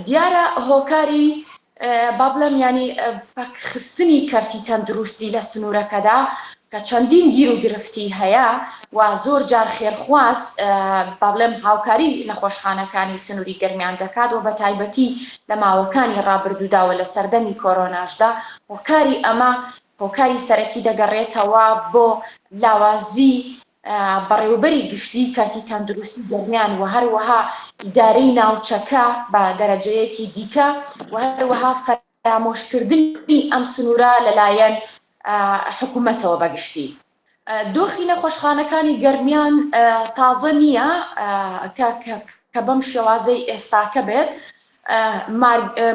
دیارە هۆکاری با بڵێم ینی پاکخستنی کەرتی تەندروستی لە سنوورەکەدا کە چەندین گیر و گرفتی هەیە و زۆر جار خێرخواست با بڵێم هاوکاری نەخۆشخانەکانی سنووری گەرمیان دەکات و بە تایبەتی لە ماوەکانی ڕابردووداوە لە سەردەمی کۆرۆناشدا هۆکاری ئەمە هۆکاری سەرەکی دەگەڕێتەوە بۆ لاوازی بەڕێوەبەری گشتی کەرتی تەندروستی گەرمیان و هەروەها ئیدارەی ناوچەکە بە دەرەجەیەکی دیکە و هەروەها فرامۆشکردنی ئەم سنوورە لەلایەن حکوومەتەوە بەگشتی. دۆخی نەخۆشخانەکانی گەرمیان تازە نییە کە بەم شێوازەی ئێستاکە بێت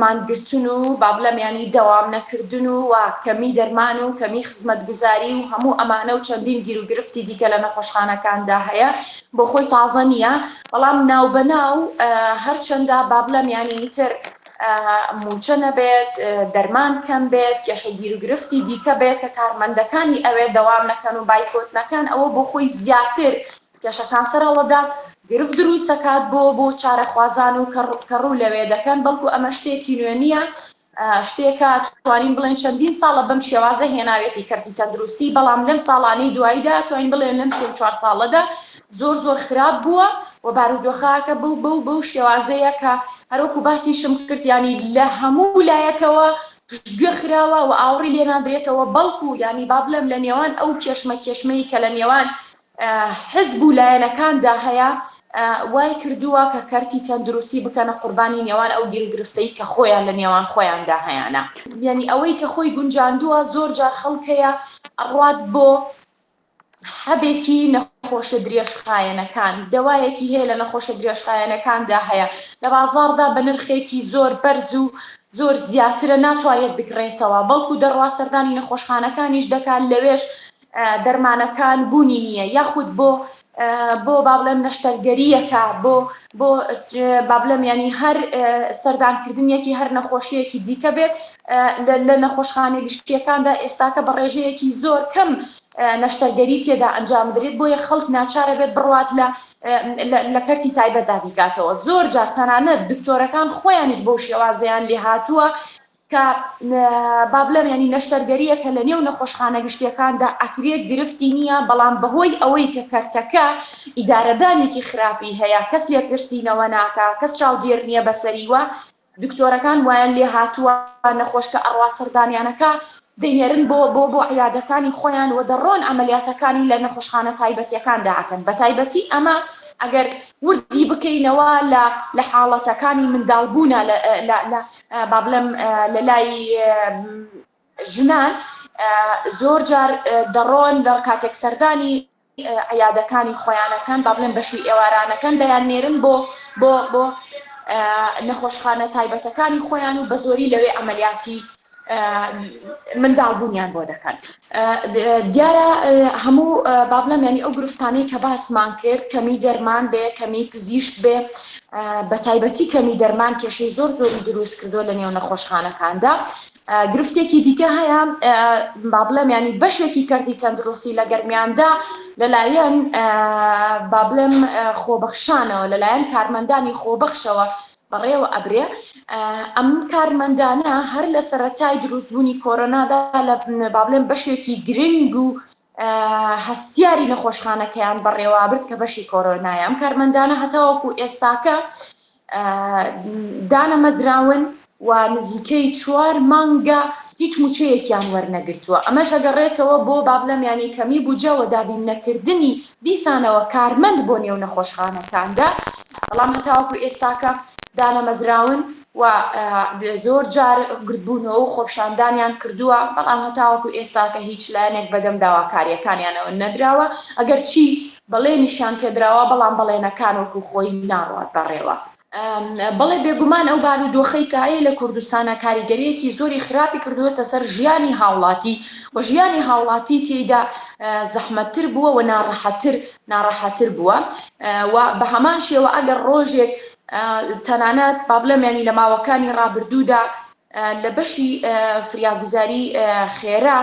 مانگرتن و با بڵێم ینی دەوام نەکردن و کەمی دەرمان و کەمی خزمەتگوزاری و هەموو ئەمانە و چەندین گیر و گرفتی دیکە لە نەخۆشخانەکاندا هەیە بۆ خۆی تازە نییە بەڵام ناوبەناو هەرچەندە با بڵێم ینی تر موچە نەبێت دەرمان کەم بێت کێشە گیر و گرفتی دیکە بێت کە کارمەندەکانی ئەوێ دەوام نەکەن و بایکۆتنەکەن ئەوە بۆ خۆی زیاتر کێشەکان سەرەوەدا گرفت دروست دەکات بۆ چارەخوازان و کەڕوو لەوێ دەکەن بەڵکو ئەمە شتێکی نوێ نییە شتێکە توانین بڵێن چەندین ساڵە بەم شێوازە هێناوێتی کەرتی تەندروستی بەڵام لەم ساڵانەی دواییدا توانین بڵێن لەم 3-4 ساڵەدا زۆر خراپ بووە و بارودۆخەکە بەو شێوازەیە کە هەروەکو باسیشم کرد ینی لە هەموو لایەکەوە گوێ خراوە و ئاوڕی لێ نادرێتەوە بەڵکو ینی با بڵێم لە نێوان ئەو کێشمەی کە لە نێوان حزب و لایەنەکاندا هەیە وای کردووە کە کەرتی تەندروستی بکەنە قوربانی نێوان ئەو گیرگرفتەی کە خۆیان لە نێوان خۆیاندا هەیەە یعنی ئەوەی کە خۆی گونجاندووە زۆر جار خەڵکەیە ئەڕوات بۆ حەبێکی نەخۆشە درێژخایەنەکان دەوایەکی هەیە لە نەخۆشە درێژخایەنەکاندا هەیە لە بازاڕدا بە نرخێکی زۆر بەرز و زۆر زیاترە ناتوانێت بکڕێتەوە بەڵکو دەڕوا سەردانی نەخۆشخانەکانیش دەکات لەوێش دەرمانەکان بوونی نییە یاخود بۆ با بڵێم نەشتەرگەریەکە بۆ با بڵێم ینی هەر سەردانکردنیەکی هەر نەخۆشیەکی دیکە بێت لە نەخۆشخانە گشتیەکاندا ئێستاکە بە ڕێژەیەکی زۆر کەم نەشتەرگەری تێدا ئەنجام بدرێت بۆیە خەڵک ناچارە بێت بڕوات لە کەرتی تایبەتدا بیکاتەوە زۆر جار تەنانەت دکتۆرەکان خۆیانیش بەو شێوازەیان لێ هاتووە کە با بڵێم ینی نەشتەرگەریەکە لە نێو نەخۆشخانە گشتیەکاندا ئەکرێت گرفتی نییە بەڵام بەهۆی ئەوەی کە کەرتەکە ئیدارەدانێکی خراپی هەیە کەس لێ پرسینەوە ناکا کەس چاودێر نییە بەسەریوە دکتۆرەکان وایان لێ هاتووە نەخۆشکە ئەڕوا سەردانیانەکە دەینێرن بۆ عیادەکانی خۆیان و دەڕۆن ئەمەلیاتەکانی لە نەخۆشخانە تایبەتیەکاندا ئەکەن بە تایبەتی ئەمە ئەگەر وردی بکەینەوە لە حاڵەتەکانی منداڵبوونە با بڵێم لە لای ژنان زۆر جار دەڕۆن لە کاتێک سەردانی عیادەکانی خۆیانەکان با بڵێم بەشی ئێوارانەکەن دەیانێرن بۆ نەخۆشخانە تایبەتەکانی خۆیان و بە زۆری لەوێ ئەمەلیاتی منداڵبوونیان بۆ دەکەن دیارە هەموو با بڵێم ینی ئەو گرفتانەی کە باسمان کرد کەمی دەرمان بێ کەمی پزیشک بێ بە تایبەتی کەمی دەرمان کێشەی زۆری دروست کردووە لە نێو نەخۆشخانەکاندا گرفتێکی دیکە هەیە با بڵێم ینی بەشێکی کەرتی تەندروستی لە گەرمیاندا لەلایەن با بڵێم خۆبەخشانەوە لەلایەن کارمەندانی خۆبەخشەوە بەڕێوە ئەبرێ ئەم کارمەندانە هەر لە سەرەتای دروستبوونی کۆرۆنادا با بڵێم بەشێکی گرنگ و هەستیاری نەخۆشخانەکەیان بەڕێوەبرد کە بەشی کۆرۆنایە ئەم کارمەندانە هەتاوەکو ئێستاکە دانەمەزراون و نزیکەی 4 مانگە هیچ موچەیەکیان وەرنەگرتووە ئەمەش ئەگەڕێتەوە بۆ با بڵێم ینی کەمی بوجەوە دابین نەکردنی دیسانەوە کارمەند بۆ نێو نەخۆشخانەکاندا بەڵام هەتاوەکو ئێستاکە دانەمەزراون و زۆر جار گرتبوونەوە و خۆپشاندانیان کردووە بەڵام هەتاوەکو ئێستاکە هیچ لایەنێک بەدەم داواکاریەکانیانەوە نەدراوە ئەگەر چی بەڵێنیشان پێدراوە بەڵام بەڵێنەکان وەکو خۆی ناڕوات بەڕێوە بەڵێ بێگومان ئەو بارودۆخەی کە هەیە لە کوردستانە کاریگەریەکی زۆری خراپی کردووەتە سەر ژیانی هاوڵاتی و ژیانی هاوڵاتی تێیدا زەحمەتتر بووە و ناڕەحەتتر بووە و بە هەمان شێوە ئەگەر ڕۆژێک تەنانەت با بڵێم ینی لە ماوەکانی ڕابردوودا لە بەشی فریاگوزاری خێرا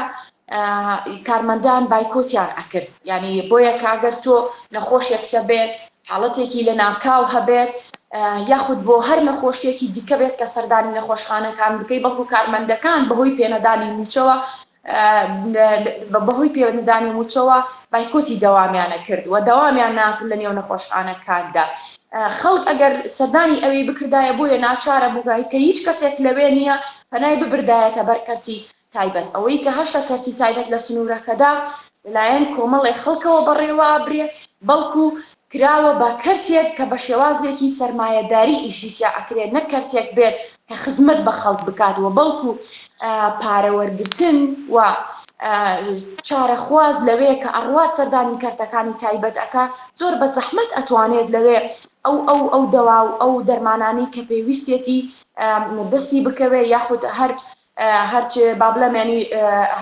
کارمەندان بایکۆتیان ئەکرد ینی بۆیە کاگەر تۆ نەخۆشێکتە بێت حاڵەتێکی لە ناکاو هەبێت یاخود بۆ هەر نەخۆشیەکی دیکە بێت کە سەردانی نەخۆشخانەکان بکەی بەڵکو کارمەندەکان بەهۆی پێنەدانی موچەوە بەهۆی پێوەدانی موچەوە بایکۆتی دەوامیانە کرد و دەوامیان ناکرد لە نێو نەخۆشخانەکاندا. خەڵک ئەگەر سەردانی ئەوەی بکردایە بۆیە ناچارە بووگای کە هیچ کەسێک لەوێ نییە پەنای ببردایەتە بەر کەرتی تایبەت. ئەوەی کە هەشە کەرتی تایبەت لە سنوورەکەدا لەلایەن کۆمەڵی خەڵکەوە بەڕێوە برێ بەڵکو کراوە بە کەرتێک کە بە شێوازێکی سەرمایەداری ئیشیتیا ئەکرێت نەک کەرتێک بێت کە خزمەت بە خەڵک بکاتەوە بەڵکو پارەوەرگرتن و چارەخواز لەوەیە کە ئەڕوات سەردانی کەرتەکانی تایبەت ئەکا زۆر بە زەحمەت ئەتوانێت لەوێ ئەو دەوا و ئەو دەرمانانی کە پێویستێتی دەستی بکەوێ یاخود هەرچ بابلەمێنی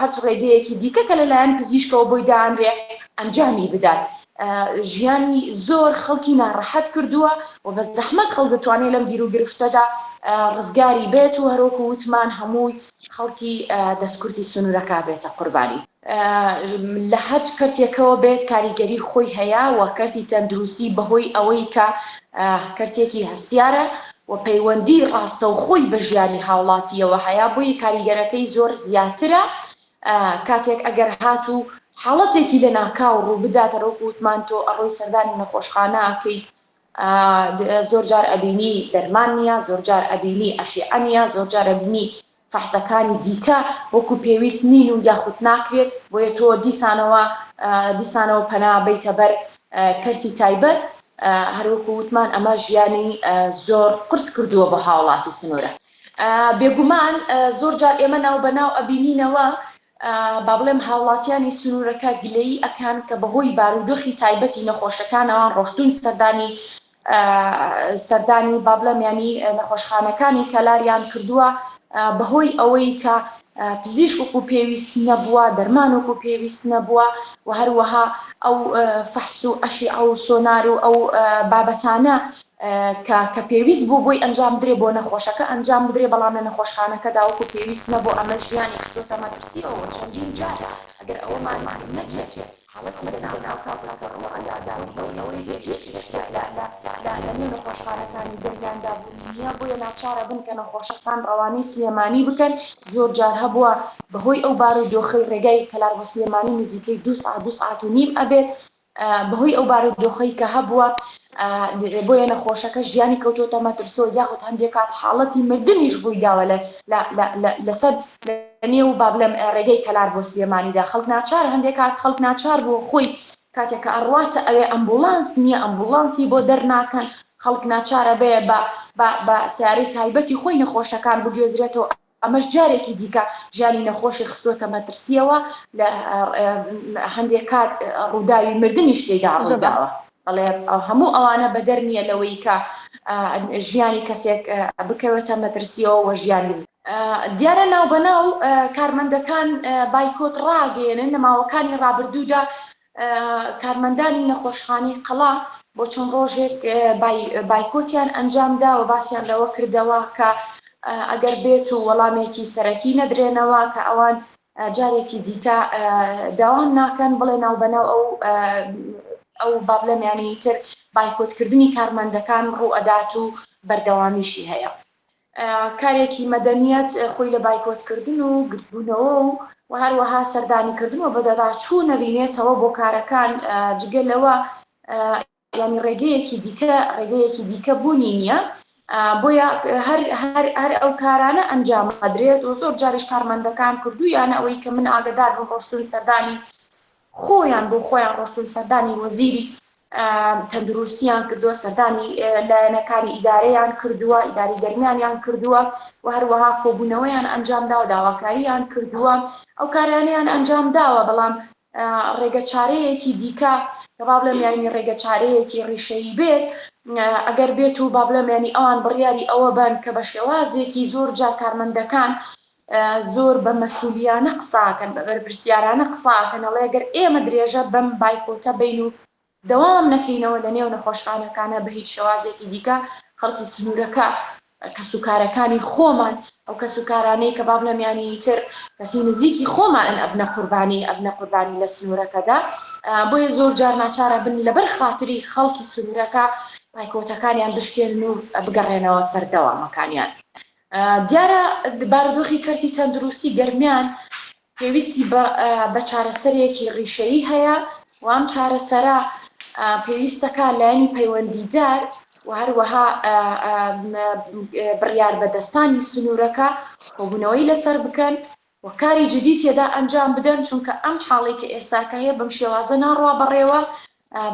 هەرچ ڕێگەیەکی دیکە کە لەلایەن پزیشکەوە بۆی دانرێ ئەنجامی بدات. ژیانی زۆر خەڵکی ناڕەحەت کردووە و بە زەحمەت خەڵک دەتوانێت لەم گیر و گرفتەدا ڕزگاری بێت و هەروەکو وتمان هەمووی خەڵکی دەستکورتی سنوورەکە بێتە قوربانی. لە هەر کەرتێکەوە بێت کاریگەری خۆی هەیە و کەرتی تەندروستی بەهۆی ئەوەی کە کەرتێکی هەستیارە و پەیوەندی ڕاستەوخۆی بە ژیانی هاوڵاتیەوە هەیە بۆی کاریگەرەکەی زۆر زیاترە. کاتێک ئەگەر هاتوو حاڵەتێکی لە ناکاو ڕوو بداتە ڕۆک وتمان تۆ ئەڕۆی سەردانی نەخۆشخانە ئەکەیت زۆر جار ئەبینی دەرمان نییە، زۆر جار ئەبینی ئەشیعە نییە، زۆر جار ئەبینی فەحسەکانی دیکە وەکو پێویست نین و یاخود ناکرێت بۆیە تۆ دیسانەوە پەنا بیتە بەر کەرتی تایبەت. هەروەکو وتمان ئەمە ژیانی زۆر قرس کردووە بە هاوڵاتی سنوورە. بێگومان زۆر جار ئێمە ناو بەناو ئەبینینەوە با بڵێم هاوڵاتیانی سنوورەکە گلەیی ئەکان کە بەهۆی بارودۆخی تایبەتی نەخۆشەکانەوە ڕۆشتون سەردانی با بڵێم ینی نەخۆشخانەکانی کەلاریان کردووە بەهۆی ئەوەی کە پزیشک وەکو پێویست نەبووە، دەرمان وەکو پێویست نەبووە و هەروەها ئەو فەحس و ئەشیعە و سۆنار و ئەو بابەتانە کە پێویست بوو بۆی ئەنجام درێ بۆ نەخۆشەکە ئەنجام بدرێ بەڵام لە نەخۆشخانەکەدا وەکو پێویست نەبوو. ئەمە ژیانی خستۆتە مەترسیەوە چەندین جار ئەگەر ئەوەمان نەچێت حاڵەتی بەناو کاتێکدا ئەوەی هێشتیشدا لە نێو نەخۆشخانەکانی دەریاندا بوو نییە بۆیە ناچارە بن کە نەخۆشەکان ڕەوانەی سلێمانی بکەن. زۆر جار هەبووە بەهۆی ئەو بارودۆخەی ڕێگای کەلار بۆ سلێمانی نزیکەی 2 ساعت و نیم ئەبێت بەهۆی ئەو بارودۆخەی کە هەبووە بۆیە نەخۆشەکە ژیانی کەوتۆتە مەترسۆ یاخود هەندێک کات حاڵەتی مردنیش بووی داوە لەسەر نێو با بڵێم ڕێگەی کەلار بۆ سلێمانیدا. خەڵک ناچار هەندێک کات خەڵک ناچار بووە خۆی کاتێک کە ئەڕواتە ئەوێ ئەمبولانس نییە ئەمبولانسی بۆ دەرناکەن خەڵک ناچارە بێ بە سیارەی تایبەتی خۆی نەخۆشەکان بگوێزرێتەوە. ئەمەش جارێکی دیکە ژیانی نەخۆشی خستۆتە مەترسیەوە لە هەندێک کات ڕووداوی مردنیش تێدا ڕووداوە. بەڵێ هەموو ئەوانە بەدەر نییە لەوەی کە ژیانی کەسێک بکەوێتە مەترسیەوە و ژیانی دیارە ناو بەناو کارمەندەکان بایکۆت ڕاگەێنن. لە ماوەکانی ڕابردوودا کارمەندانی نەخۆشخانەی قەڵا بۆ چەند ڕۆژێک بایکۆتیان ئەنجامدا و باسییان لەوە کردەوە کە ئەگەر بێت و وەڵامێکی سەرەکی نەدرێنەوە کە ئەوان جارێکی دیکە داوام ناکەن بڵێ ناو بەناو ئەو بابلەمیانی تر بایکۆتکردنی کارمەندەکان ڕوو ئەدات و بەردەوامیشی هەیە. کارێکی مەدەنیەت خۆی لە بایکۆتکردن و گرتبوونەوە و هەروەها سەردانیکردنەوە بەدەدا چوو نەبینێتەوە بۆ کارەکان جگەلەوە ینی ڕێگەیەکی دیکە بوونی نییە بۆیە هەر ئەو کارانە ئەنجام ئەدرێت و زۆر جاریش کارمەندەکان کردویانە ئەوەی کە من ئاگدار بم ڕۆشتوی سەردانی خۆیان بۆ خۆیان ڕۆشتوی سەردانی وەزیری تەندروستیان کردووە، سەردانی لایەنەکانی ئیدارەیان کردووە، ئیداری گەرمیانیان کردووە و هەروەها کۆبوونەوەیان ئەنجامدا و داواکاریان کردووە. ئەو کارانیان ئەنجام داوە بەڵام ڕێگە چارەیەکی دیکە کە با بڵێم یانی ڕێگە چارەیەکی ڕیشەیی بێت ئەگەر بێت و با بڵێم ینی ئەوان بڕیاری ئەوە بن کە بە شێوازێکی زۆر جا کارمەندەکان زۆر بە مەسئولیانە قساکەن بە بەرپرسیارانە قساکەن ئەڵێ ئەگەر ئێمە درێژە بەم بایکۆتە بین و دەوام نەکەینەوە لە نێو نەخۆشخانەکانە بە هیچ شێوازێکی دیکە خەڵکی سنوورەکە کەسوکارەکانی خۆمان ئەو کەسوکارانەی کە با بڵێم ینی تر کەسی نزیکی خۆمان ئەبنە قوربانی لە سنوورەکەدا بۆیە زۆر جار ناچارە بن لەبەر خاتری خەڵکی سنوورەکە پایکۆتەکانیان بشکێن و بگەڕێنەوە سەردەوامەکانیان. دیارە بارودۆخی کەرتی تەندروستی گەرمیان پێویستی بە چارەسەرێکی ڕیشەیی هەیە و ئەم چارەسەرە پێویستەکە لایەنی پەیوەندیدار و هەروەها بڕیار بەدەستانی سنوورەکە کۆبوونەوەی لەسەر بکەن و کاری جدی تێدا ئەنجام بدەن، چونکە ئەم حاڵی کە ئێستاکە هەیە بەم شێوازە ناڕوا بەڕێوە،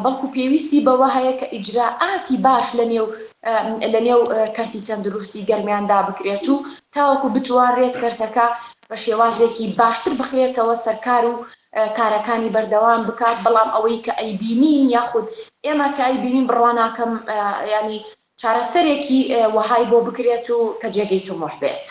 بەڵکو پێویستی بەوە هەیە کە ئیجراعاتی باش لە نێو کەرتی تەندروستی گەرمیاندا بکرێت و تاوەکو بتوانرێت کەرتەکە بە شێوازێکی باشتر بخرێتەوە سەرکار و کارەکانی بەردەوام بکات. بەڵام ئەوەی کە ئەیبینین یاخود ئێمە کە ئەیبینین بڕواناکەم ینی چارەسەرێکی وەهای بۆ بکرێت و کە جێگەی تۆمۆح بێت.